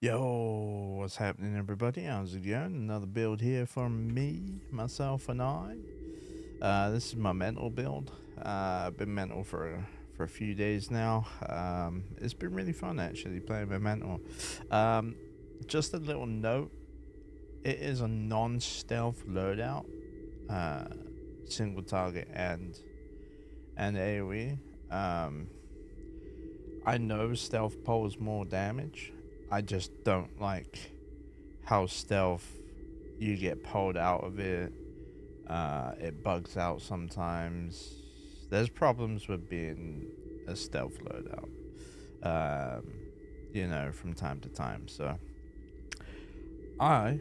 Yo, what's happening, everybody? How's it going? Another build here from me, myself, and I. This is my mental build. I've been mental for a few days now. It's been really fun actually playing with mental. Um, just a little note: it is a non-stealth loadout, uh, single target and AOE. Um, I know stealth pulls more damage. I just don't like how stealth you get pulled out of it. It bugs out sometimes. There's problems with being a stealth loadout, um, from time to time. So I,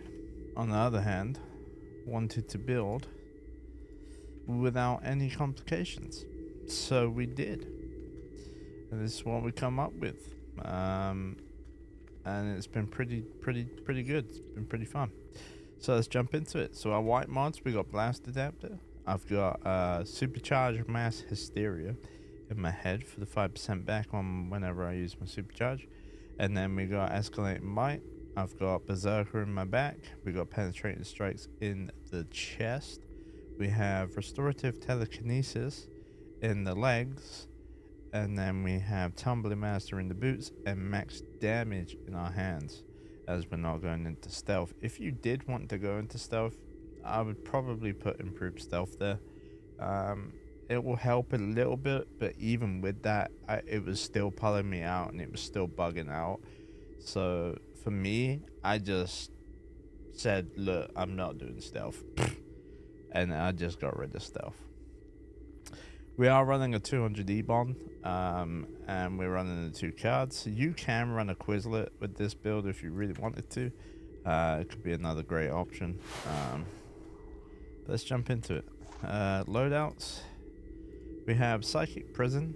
on the other hand, wanted to build without any complications. So we did. And this is what we come up with. And it's been pretty good. It's been pretty fun. So let's jump into it. So our white mods, we got Blast Adapter. I've got Supercharged Mass Hysteria in my head for the 5% back on whenever I use my Supercharge. And then we got Escalating Bite. I've got Berserker in my back. We got Penetrating Strikes in the chest. We have Restorative Telekinesis in the legs. And then we have Tumbling Master in the boots and max damage in our hands, as we're not going into stealth. If you did want to go into stealth, I would probably put improved stealth there. It will help a little bit, but even with that, it was still pulling me out and it was still bugging out. So for me, I just said, look, I'm not doing stealth. And I just got rid of stealth. We are running a 200 E-Bond, and we're running the 2 cards. You can run a Quizlet with this build if you really wanted to. It could be another great option. Let's jump into it. Loadouts. We have Psychic Prison.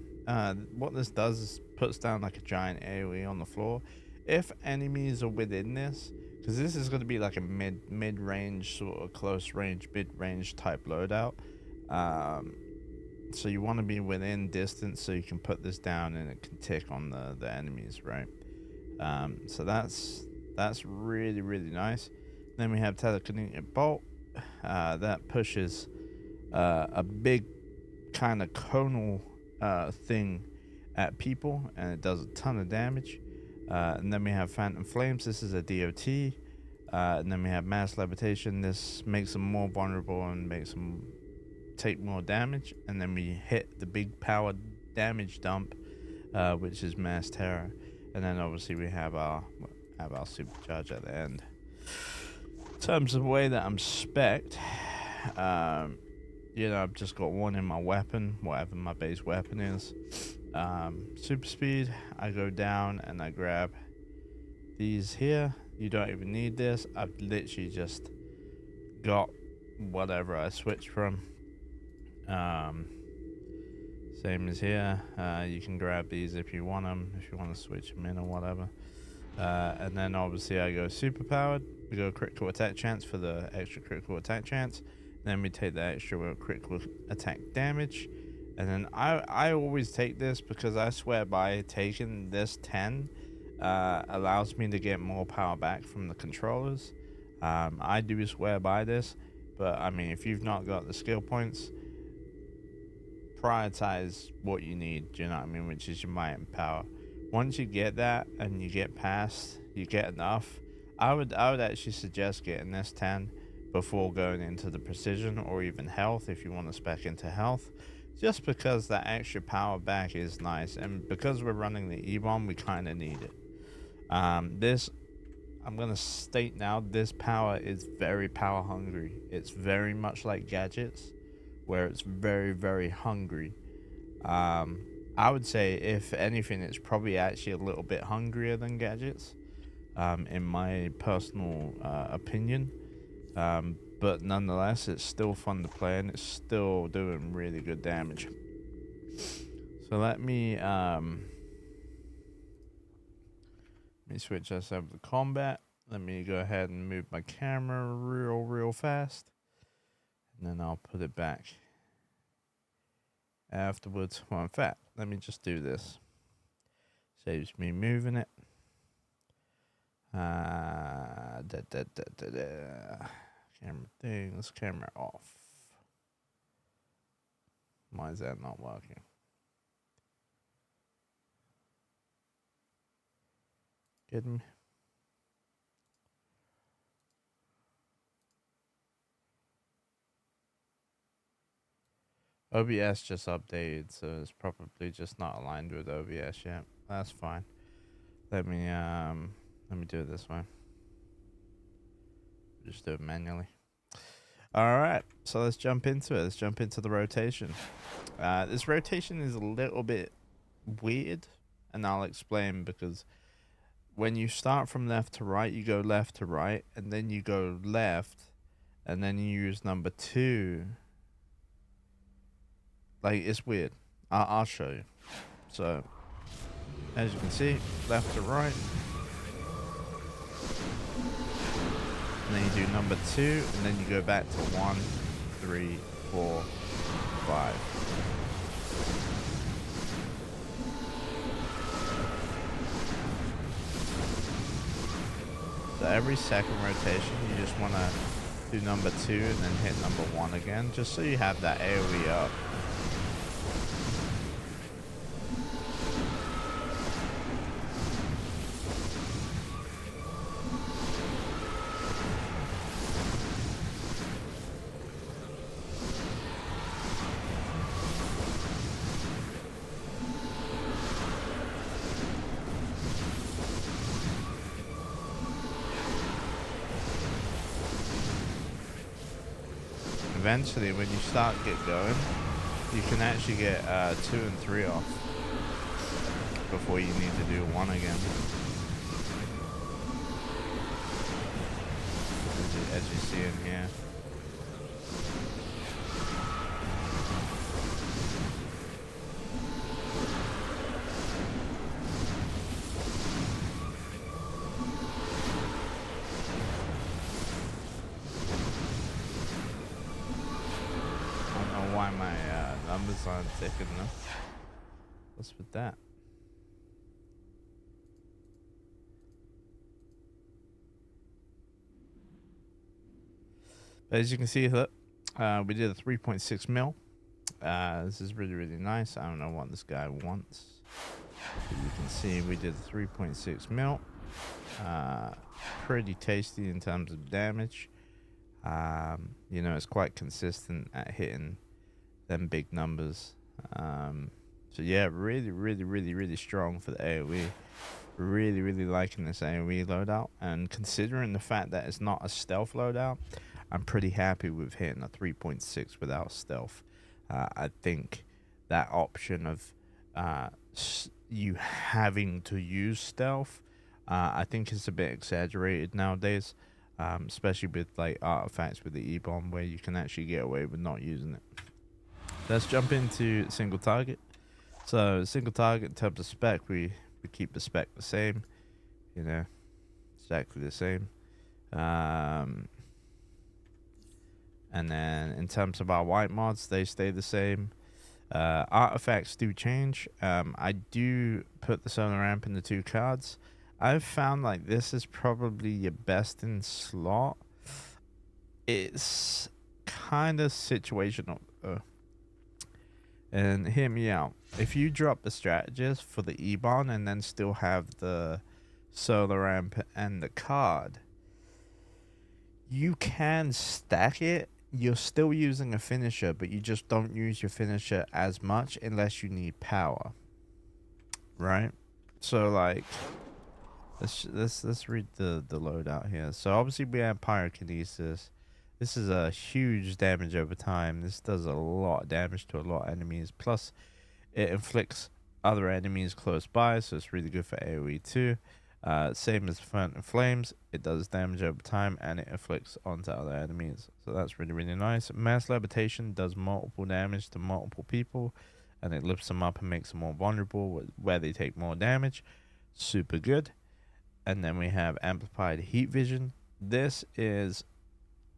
What this does is puts down like a giant AoE on the floor. If enemies are within this, because this is going to be like a mid-range, sort of close range, mid-range type loadout. So you want to be within distance so you can put this down and it can tick on the enemies, right? So that's really nice. Then we have Telekinetic Bolt. That pushes a big kind of conal thing at people, and it does a ton of damage. And then we have Phantom Flames. This is a DOT. And then we have Mass Levitation. This makes them more vulnerable and makes them take more damage. And then we hit the big power damage dump, which is Mass Terror. And then obviously we have our supercharge at the end. In terms of the way that I'm spec'd, I've just got one in my weapon, whatever my base weapon is. Super speed, I go down and I grab these here. You don't even need this. I've literally just got whatever I switched from. Same as here. You can grab these if you want them, if you want to switch them in or whatever. And then obviously I go super powered. We go critical attack chance for the extra critical attack chance. Then we take the extra critical attack damage. And then I always take this because I swear by taking this 10 allows me to get more power back from the controllers. I do swear by this, but I mean, if you've not got the skill points, prioritize what you need, do you know what I mean, which is your might and power. Once you get that and you get past, you get enough, I would actually suggest getting this 10 before going into the precision or even health if you want to spec into health, just because that extra power back is nice, and because we're running the E-Bomb, we kind of need it. This, I'm going to state now, this power is very power hungry. It's very much like gadgets, where it's very hungry. I would say, if anything, it's probably actually a little bit hungrier than gadgets, in my personal opinion. But nonetheless, it's still fun to play and it's still doing really good damage. So let me switch us over to combat. Let me go ahead and move my camera real fast, and then I'll put it back afterwards. Well, in fact, let me just do this. Saves me moving it. Camera things, camera off. Why is that not working? Kidding me? OBS just updated, so it's probably just not aligned with OBS yet. That's fine. Let me do it this way. Just do it manually. All right, so let's jump into it. Let's jump into the rotation. This rotation is a little bit weird, and I'll explain, because when you start from left to right, you go left to right, and then you go left, and then you use number 2. Like, it's weird. I'll show you. So, as you can see, left to right. And then you do number 2, and then you go back to 1, 3, 4, 5. So every second rotation, you just want to do number 2 and then hit number 1 again, just so you have that AoE up. Eventually, when you start going, you can actually get 2 and 3 off before you need to do 1 again. As you see in here. Why my numbers aren't thick enough. What's with that? But as you can see, look, we did a 3.6 mil. This is really, really nice. I don't know what this guy wants. But you can see we did a 3.6 mil. Pretty tasty in terms of damage. You know, it's quite consistent at hitting them big numbers. So yeah, really, really, really, really strong for the AoE. Really, really liking this AoE loadout, and considering the fact that it's not a stealth loadout, I'm pretty happy with hitting a 3.6 without stealth. I think that option of you having to use stealth, I think it's a bit exaggerated nowadays, especially with like artifacts with the E-bomb, where you can actually get away with not using it. Let's jump into single target. So single target in terms of spec, we keep the spec the same, you know, exactly the same. And then in terms of our white mods, they stay the same. Artifacts do change. I do put the solar ramp in the 2 cards. I've found like this is probably your best in slot. It's kind of situational. And hear me out. If you drop the strategist for the E-Bond and then still have the solar ramp and the card, you can stack it. You're still using a finisher, but you just don't use your finisher as much unless you need power, right? So like, let's read the loadout here. So obviously we have pyrokinesis. This is a huge damage over time. This does a lot of damage to a lot of enemies. Plus, it inflicts other enemies close by, so it's really good for AoE too. Same as Fountain Flames, it does damage over time and it inflicts onto other enemies. So that's really, really nice. Mass Levitation does multiple damage to multiple people, and it lifts them up and makes them more vulnerable where they take more damage. Super good. And then we have Amplified Heat Vision. This is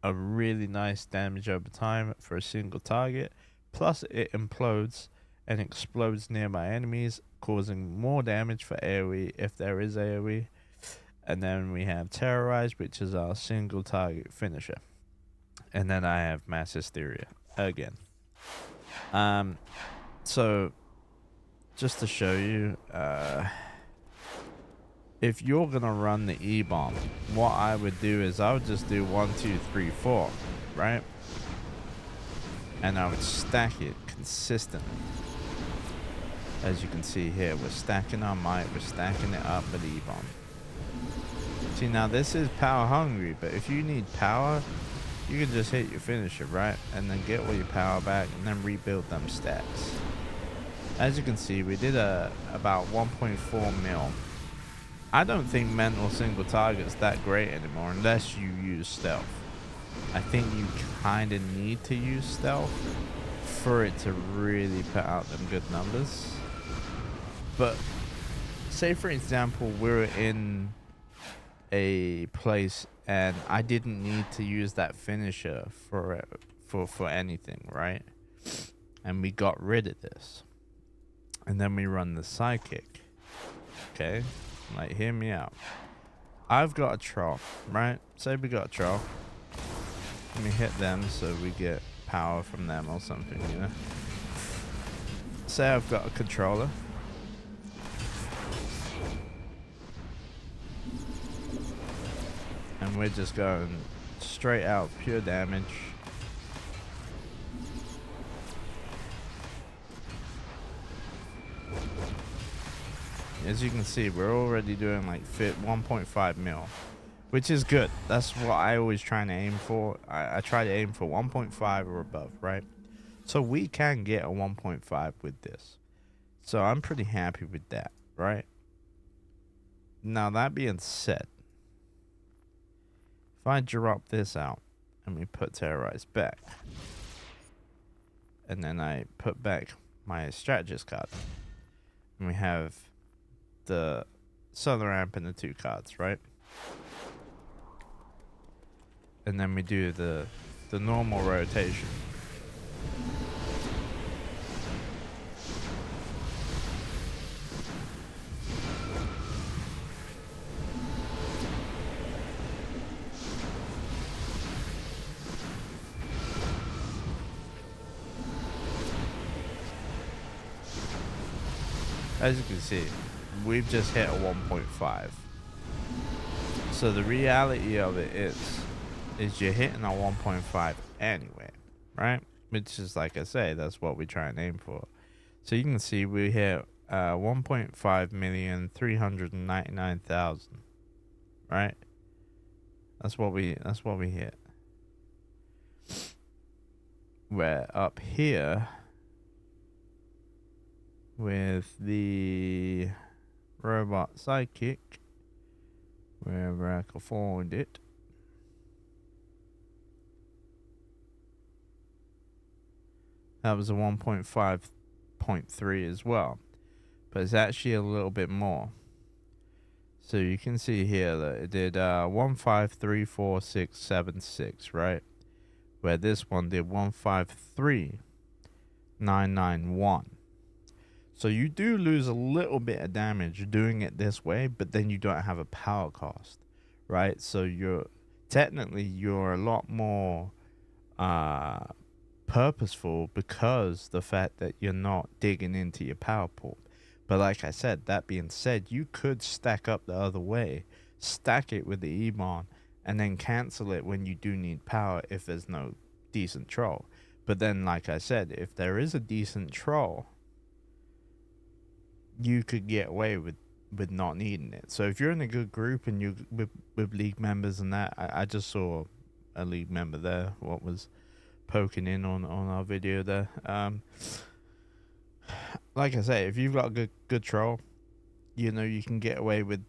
a really nice damage over time for a single target. Plus, it implodes and explodes nearby enemies, causing more damage for AoE if there is AoE. And then we have Terrorize, which is our single target finisher. And then I have Mass Hysteria again. So just to show you, if you're gonna run the E-bomb, what I would do is I would just do 1, 2, 3, 4, right? And I would stack it consistently. As you can see here, we're stacking our might, we're stacking it up with the E-bomb. See, now this is power hungry, but if you need power, you can just hit your finisher, right? And then get all your power back and then rebuild them stats. As you can see, we did about 1.4 mil. I don't think mental single target's that great anymore unless you use stealth. I think you kind of need to use stealth for it to really put out them good numbers. But say for example, we're in a place and I didn't need to use that finisher for anything, right? And we got rid of this. And then we run the psychic. Okay? Like, hear me out. I've got a troll, right? Say we got a troll. Let me hit them so we get power from them or something, you know? Say I've got a controller. And we're just going straight out pure damage. As you can see, we're already doing like 1.5 mil, which is good. That's what I always try to aim for. I try to aim for 1.5 or above, right? So we can get a 1.5 with this. So I'm pretty happy with that, right? Now that being said, if I drop this out and we put Terrorize back, and then I put back my strategist card, and we have the Southern Ramp and the 2 cards, right? And then we do the normal rotation. As you can see, we've just hit a 1.5. So the reality of it is you're hitting a 1.5 anyway, right? Which is, like I say, that's what we try and aim for. So you can see we hit 1.5,399,000, right? That's what we hit. We're up here with the robot psychic, wherever I can find it. That was a 1.5.3 as well, but it's actually a little bit more. So you can see here that it did 1534676, right? Where this one did 153,991. So you do lose a little bit of damage doing it this way, but then you don't have a power cost, right? So you're a lot more purposeful because the fact that you're not digging into your power pool. But like I said, that being said, you could stack up the other way, stack it with the E-Mon, and then cancel it when you do need power if there's no decent troll. But then, like I said, if there is a decent troll, you could get away with not needing it. So if you're in a good group and you with league members and that, I just saw a league member there what was poking in on our video there. Like I say, if you've got a good troll, you know, you can get away with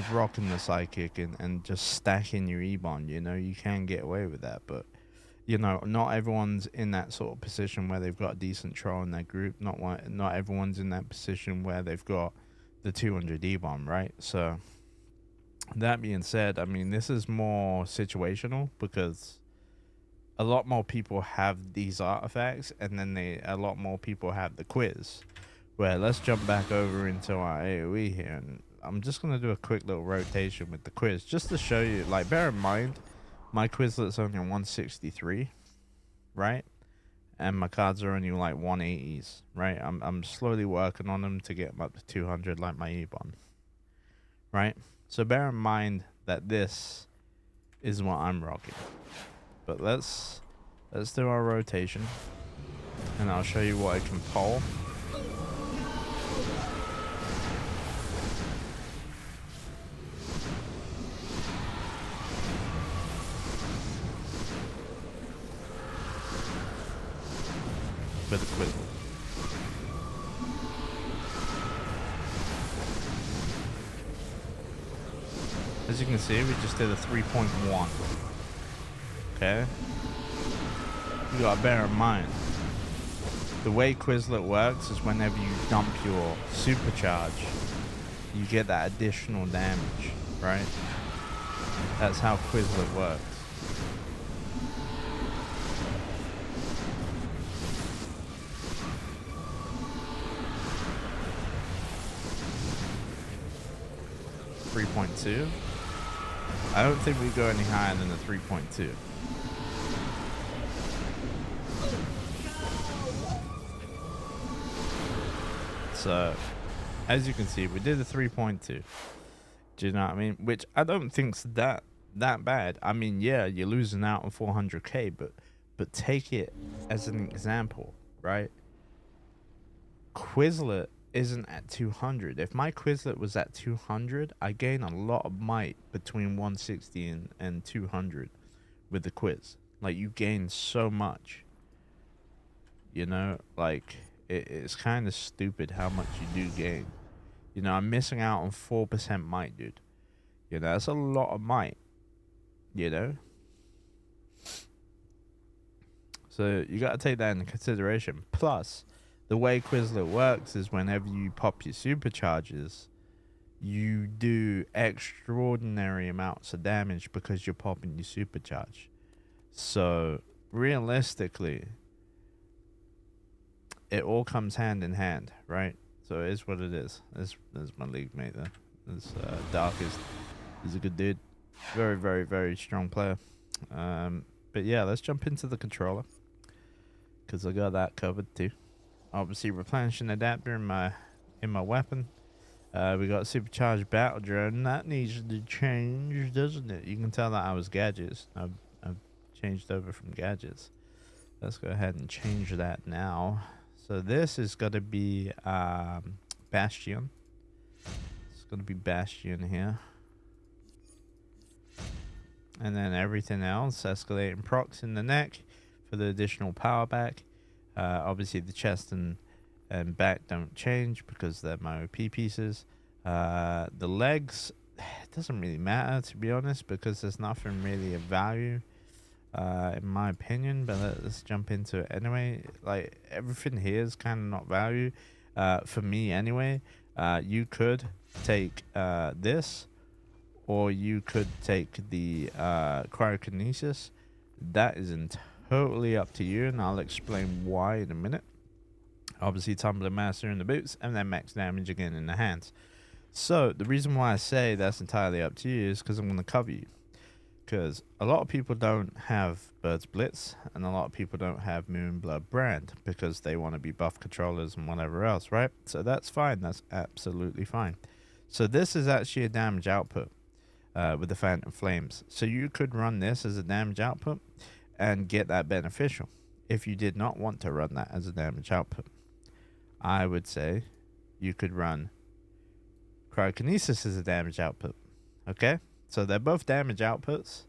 rocking the psychic and just stacking your E-Bond. You know, you can get away with that, but you know, not everyone's in that sort of position where they've got a decent troll in their group. Not everyone's in that position where they've got the 200 E-Bomb, right? So that being said, I mean, this is more situational because a lot more people have these artifacts, and then a lot more people have the quiz. Where let's jump back over into our AoE here, and I'm just gonna do a quick little rotation with the quiz just to show you. Like, bear in mind, my Quizlet's only on 163, right? And my cards are only like 180s, right? I'm slowly working on them to get them up to 200, like my Ebon, right? So bear in mind that this is what I'm rocking. But let's do our rotation, and I'll show you what I can pull. With a Quizlet. As you can see, we just did a 3.1. Okay? You gotta bear in mind, the way Quizlet works is whenever you dump your supercharge, you get that additional damage, right? That's how Quizlet works. .2. I don't think we go any higher than the 3.2. So, as you can see, we did a 3.2. Do you know what I mean? Which I don't think's that bad. I mean, yeah, you're losing out on 400k, but take it as an example, right? Quizlet isn't at 200. If my Quizlet was at 200, I gain a lot of might between 160 and 200 with the quiz. Like, you gain so much, you know, like it's kind of stupid how much you do gain. You know, I'm missing out on 4% might, dude. You know, that's a lot of might, you know. So you got to take that into consideration. Plus, the way Quizlet works is whenever you pop your supercharges, you do extraordinary amounts of damage because you're popping your supercharge. So realistically, it all comes hand in hand, right? So it is what it is. There's my league mate there. This Dark is a good dude. Very, very, very strong player. But yeah, let's jump into the controller, because I got that covered too. Obviously, replenishing adapter in my weapon. We got supercharged battle drone. That needs to change, doesn't it? You can tell that I was gadgets. I've changed over from gadgets. Let's go ahead and change that now. So this is going to be Bastion. It's going to be Bastion here. And then everything else, escalating procs in the neck for the additional power back. Obviously the chest and back don't change because they're my OP pieces. The legs, it doesn't really matter, to be honest, because there's nothing really of value, in my opinion. But let's jump into it anyway. Like, everything here is kind of not value, for me anyway. You could take this, or you could take the cryokinesis. That isn't totally up to you, and I'll explain why in a minute. Obviously, Tumbler Master in the boots, and then max damage again in the hands. So the reason why I say that's entirely up to you is because I'm going to cover you. Because a lot of people don't have Bird's Blitz, and a lot of people don't have Moonblood Brand because they want to be buff controllers and whatever else, right? So that's fine. That's absolutely fine. So this is actually a damage output with the Phantom Flames. So you could run this as a damage output and get that beneficial. If you did not want to run that as a damage output, I would say you could run Cryokinesis as a damage output. Okay? So they're both damage outputs.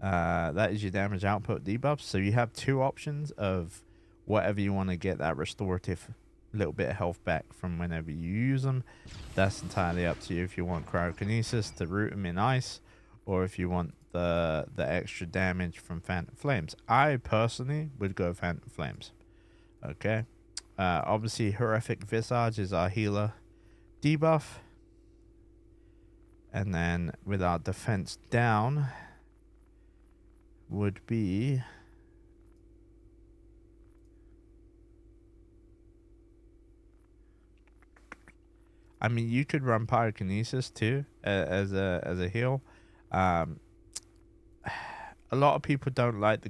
That is your damage output debuffs. So you have two options of whatever you want to get that restorative little bit of health back from whenever you use them. That's entirely up to you if you want Cryokinesis to root them in ice, or if you want the extra damage from Phantom Flames. I personally would go Phantom Flames. Okay. Obviously, Horrific Visage is our healer debuff. And then with our defense down would be I mean, you could run pyrokinesis too as a heal. Um, a lot of people don't like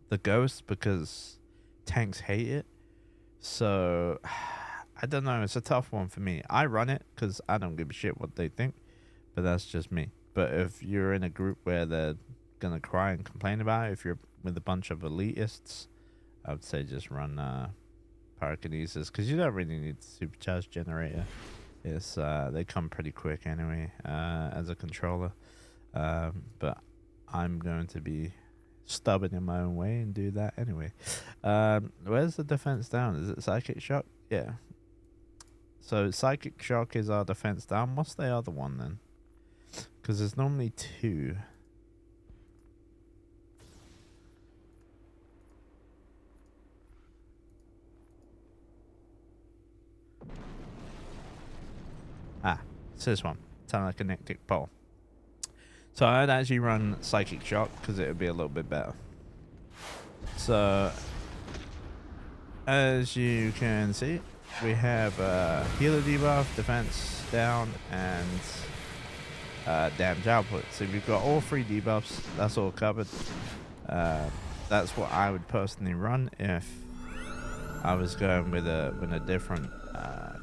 the ghost because tanks hate it. So I don't know. It's a tough one for me. I run it because I don't give a shit what they think, but that's just me. But if you're in a group where they're gonna cry and complain about it, if you're with a bunch of elitists, I would say just run pyrokinesis because you don't really need the supercharged generator. It's they come pretty quick anyway as a controller. But I'm going to be stubborn in my own way and do that anyway. Where's the defense down? Is it psychic shock? Yeah. So psychic shock is our defense down. What's the other one then? Because there's normally two. Ah, it's this one. Telekinetic pole. So I'd actually run psychic shock because it would be a little bit better. So as you can see, we have healer debuff, defense down, and damage output. So we've got all three debuffs. That's all covered. That's what I would personally run if I was going with a different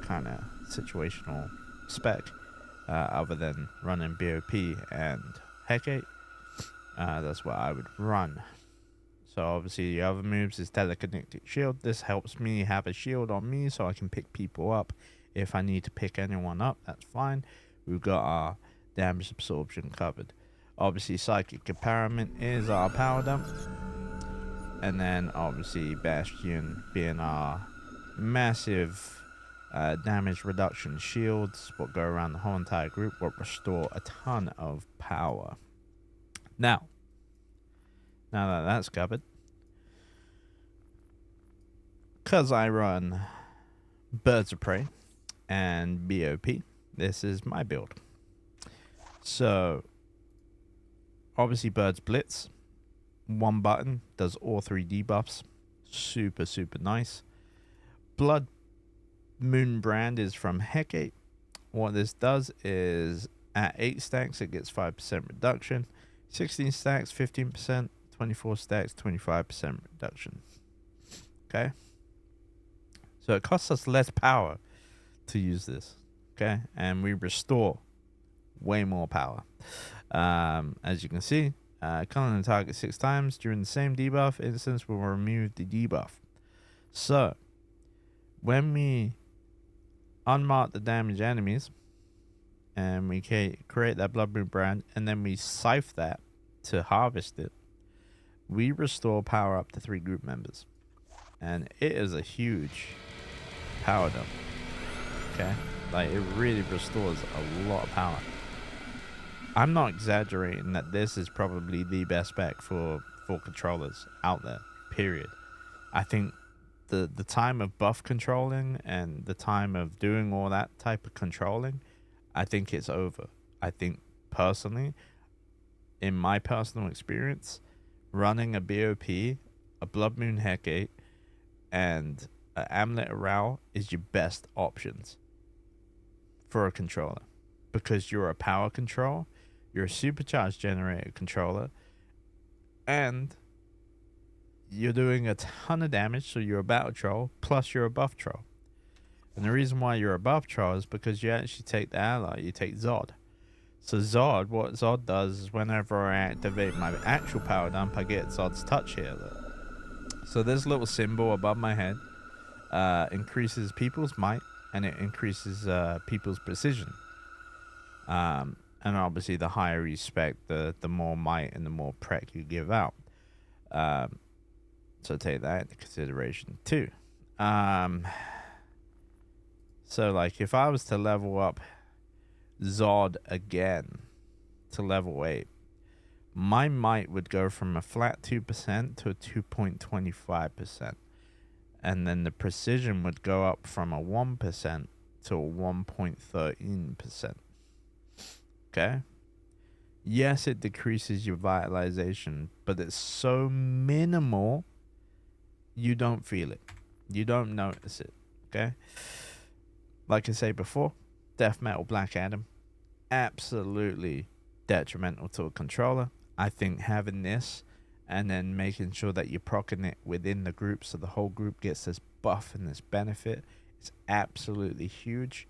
kind of situational spec, other than running BOP and Hecate. That's what I would run. So obviously the other moves is telekinetic shield. This helps me have a shield on me so I can pick people up. If I need to pick anyone up, that's fine. We've got our damage absorption covered. Obviously psychic empowerment is our power dump. And then obviously Bastion being our massive damage reduction shields, what go around the whole entire group, what restore a ton of power. Now that that's covered, because I run Birds of Prey and BOP, this is my build. So obviously Birds Blitz, one button, does all three debuffs. Super nice. Blood Moon Brand is from Hecate. What this does is at 8 stacks it gets 5% reduction, 16 stacks 15%, 24 stacks 25% reduction. Okay, so it costs us less power to use this. Okay, and we restore way more power. As you can see, killing the target 6 times during the same debuff instance will remove the debuff. So when we unmark the damaged enemies and we create that Blood Moon Brand and then we scythe that to harvest it, we restore power up to 3 group members, and it is a huge power dump. Okay, like it really restores a lot of power. I'm not exaggerating that this is probably the best spec for controllers out there, period. I think the time of buff controlling and the time of doing all that type of controlling, I think it's over. I think personally, in my personal experience, running a BOP, a Blood Moon Hecate, and an Amulet Aral is your best options for a controller, because you're a power control, you're a supercharged generator controller, and you're doing a ton of damage, so you're a battle troll, plus you're a buff troll. And the reason why you're a buff troll is because you actually take the ally, you take Zod. So Zod, what Zod does is whenever I activate my actual power dump, I get Zod's touch here. So this little symbol above my head increases people's might, and it increases people's precision. And obviously the higher you spec, the more might and the more prec you give out. So take that into consideration too. So like if I was to level up Zod again to level 8, my might would go from a flat 2% to a 2.25%. And then the precision would go up from a 1% to a 1.13%. Okay? Yes, it decreases your vitalization, but it's so minimal, you don't feel it. You don't notice it. Okay? Like I say before, Death Metal Black Adam, absolutely detrimental to a controller. I think having this and then making sure that you're proccing it within the group so the whole group gets this buff and this benefit is absolutely huge.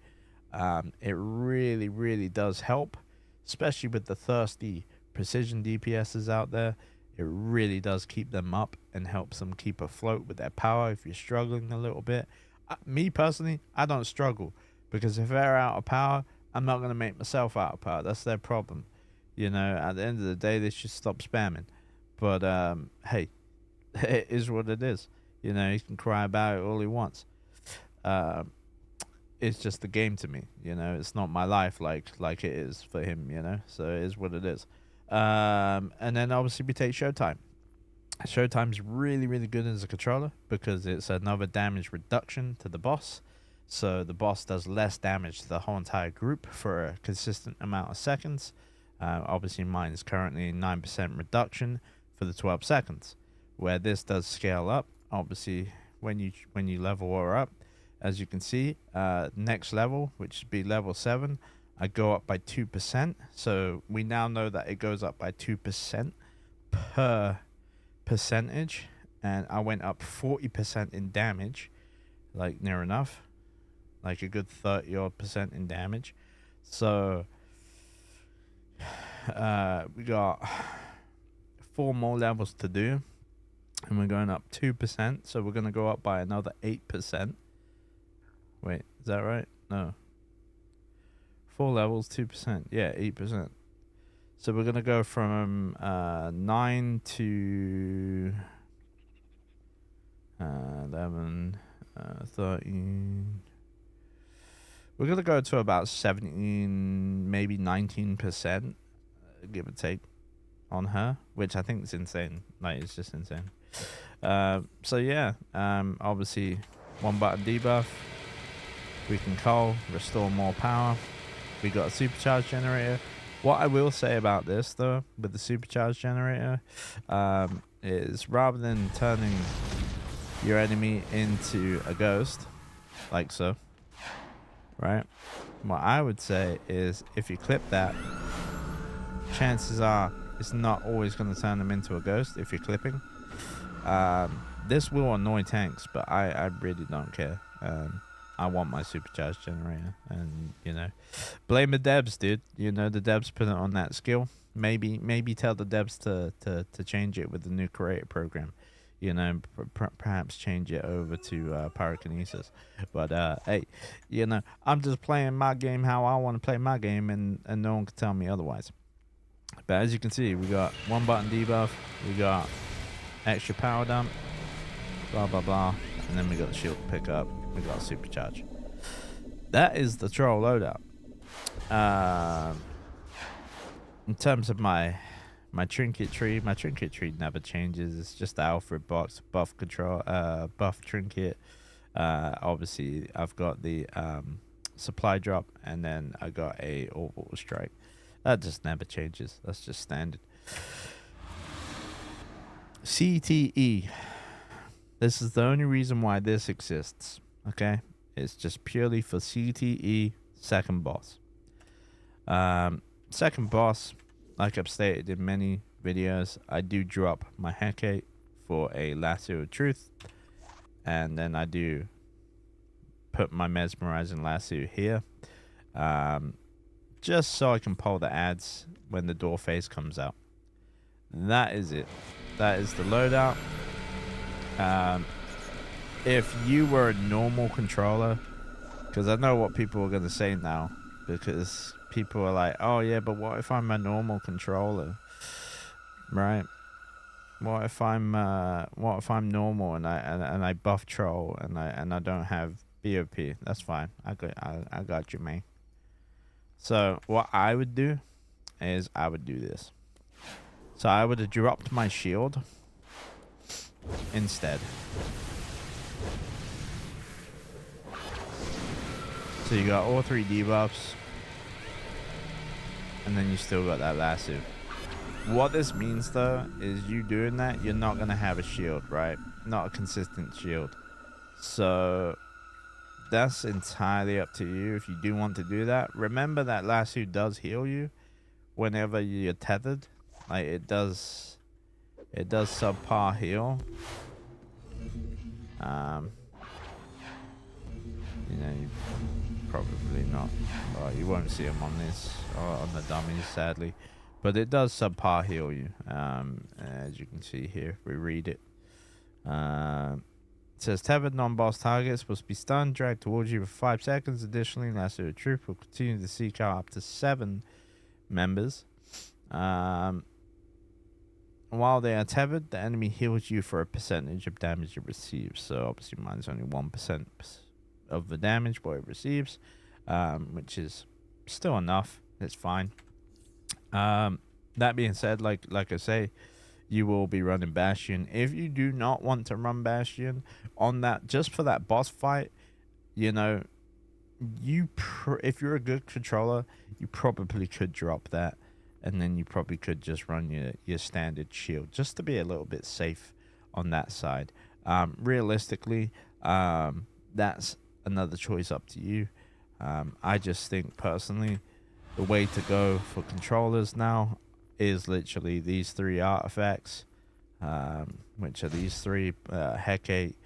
It really, really does help, especially with the thirsty precision DPSs out there. It really does keep them up and helps them keep afloat with their power if you're struggling a little bit. Me personally, I don't struggle because if they're out of power, I'm not going to make myself out of power. That's their problem. You know, at the end of the day, they should stop spamming. But, hey, it is what it is. You know, he can cry about it all he wants. It's just a game to me, you know. It's not my life like it is for him, you know. So it is what it is. And then obviously we take Showtime. Showtime's really, really good as a controller because it's another damage reduction to the boss. So the boss does less damage to the whole entire group for a consistent amount of seconds. Obviously mine is currently 9% reduction for the 12 seconds, where this does scale up. Obviously when you level her up, as you can see, next level, which would be level 7, I go up by 2%. So we now know that it goes up by 2% per percentage, and I went up 40% in damage, like near enough, like a good 30% in damage. So we got 4 more levels to do, and we're going up 2%. So we're gonna go up by another 8%. Wait, is that right? No. 4 levels, 2%. Yeah, 8%. So we're going to go from 9 to 11, 13. We're going to go to about 17, maybe 19%, give or take, on her, which I think is insane. Like, it's just insane. So, yeah, obviously, 1 button debuff. We can cull, restore more power. We got a supercharge generator. What I will say about this, though, with the supercharge generator, is rather than turning your enemy into a ghost, like so, right? What I would say is if you clip that, chances are it's not always going to turn them into a ghost if you're clipping. This will annoy tanks, but I really don't care. I want my supercharged generator, and you know, blame the devs, dude. You know, the devs put it on that skill. Maybe tell the devs to change it with the new creator program. You know, perhaps change it over to pyrokinesis. But hey, you know, I'm just playing my game how I want to play my game, and no one can tell me otherwise. But as you can see, we got 1 button debuff, we got extra power dump, blah blah blah, and then we got the shield pickup. We got a supercharge. That is the troll loadout. In terms of my trinket tree never changes. It's just the Alfred box, buff control, buff trinket. Obviously, I've got the supply drop, and then I got a orbital strike. That just never changes. That's just standard. CTE. This is the only reason why this exists. Okay, it's just purely for CTE second boss. Second boss, like I've stated in many videos, I do drop my Hecate for a lasso of truth, and then I do put my mesmerizing lasso here, just so I can pull the ads when the door phase comes out. That is it. That is the loadout. If you were a normal controller, because I know what people are going to say now, because people are like, oh yeah, but what if I'm a normal controller, right? What if I'm normal and I buff troll and I don't have BOP? That's fine. I got you, man. So what I would do is I would do this. So I would have dropped my shield instead. So you got all 3 debuffs, and then you still got that lasso. What this means though is you doing that, you're not gonna have a shield, right? Not a consistent shield. So that's entirely up to you if you do want to do that. Remember that lasso does heal you whenever you're tethered. Like it does subpar heal. You know, you probably not. Well, you won't see them on this or on the dummies, sadly, but it does subpar heal you. As you can see here, we read it. It says tethered non-boss targets must be stunned, dragged towards you for 5 seconds. Additionally, lasso a troop will continue to seek out up to 7 members. While they are tethered, the enemy heals you for a percentage of damage it receives. So obviously mine's only 1% of the damage what it receives, which is still enough. It's fine. That being said, like I say, you will be running Bastion. If you do not want to run Bastion on that, just for that boss fight, you know, if you're a good controller, you probably could drop that, and then you probably could just run your standard shield just to be a little bit safe on that side. Realistically, that's another choice up to you. I just think personally the way to go for controllers now is literally these 3 artifacts, which are these 3, Hecate,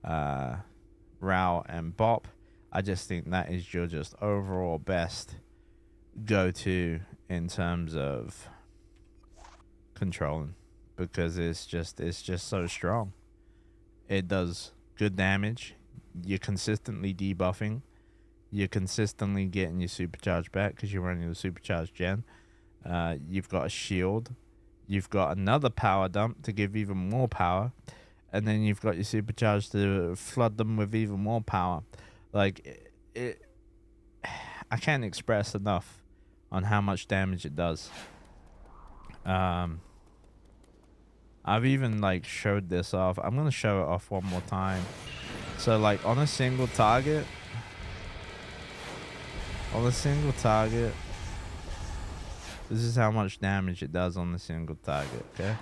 Rao, and Bop. I just think that is your just overall best go-to in terms of controlling, because it's just so strong. It does good damage. You're consistently debuffing. You're consistently getting your supercharge back because you're running the supercharged gen. You've got a shield. You've got another power dump to give even more power. And then you've got your supercharge to flood them with even more power. Like, I can't express enough on how much damage it does. I've even, like, showed this off. I'm going to show it off one more time. So, like, on a single target... this is how much damage it does on the single target, okay?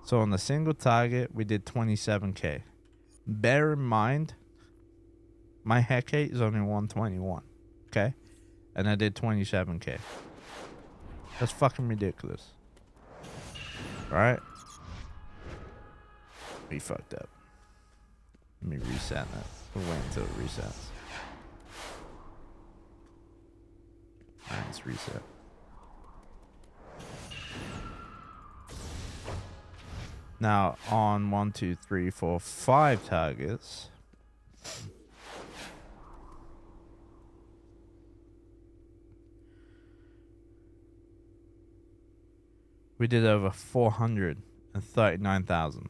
So on the single target, we did 27k. Bear in mind, my Hecate is only 121, okay? And I did 27k. That's fucking ridiculous. Right? We fucked up. Let me reset that. We'll wait until it resets. Alright, let's reset. Now, on 1, 2, 3, 4, 5 targets, we did over 439,000. Do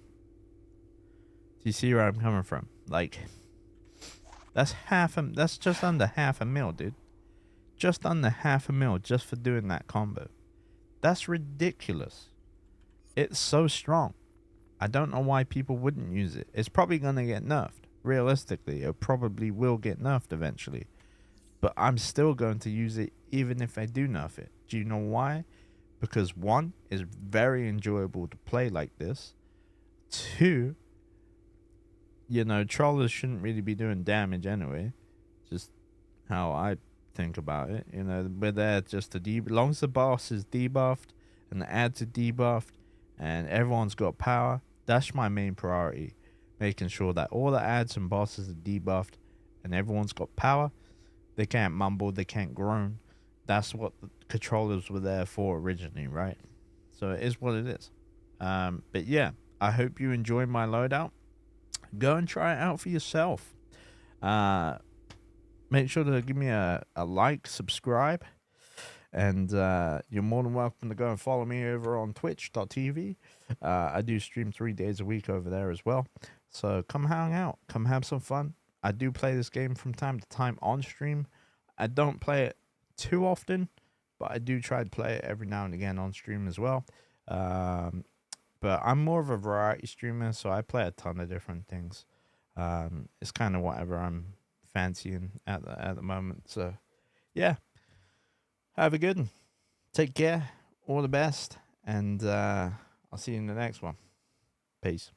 you see where I'm coming from? Like, that's just under half a mil, dude. Just under half a mil just for doing that combo. That's ridiculous. It's so strong. I don't know why people wouldn't use it. It's probably going to get nerfed. Realistically, it probably will get nerfed eventually. But I'm still going to use it even if I do nerf it. Do you know why? Because 1, it's very enjoyable to play like this. 2, you know, trollers shouldn't really be doing damage anyway. Just how I think about it. You know, we're there just to as long as the boss is debuffed and the ads are debuffed and everyone's got power, that's my main priority. Making sure that all the ads and bosses are debuffed and everyone's got power. They can't mumble, they can't groan. That's what the controllers were there for originally, right? So it is what it is. But yeah, I hope you enjoy my loadout. Go and try it out for yourself. Make sure to give me a like, subscribe, and you're more than welcome to go and follow me over on twitch.tv. I do stream 3 days a week over there as well. So come hang out. Come have some fun. I do play this game from time to time on stream. I don't play it too often, but I do try to play it every now and again on stream as well. But I'm more of a variety streamer, so I play a ton of different things. It's kind of whatever I'm fancying at the moment. So yeah, have a good one. Take care. All the best. And I'll see you in the next one. Peace.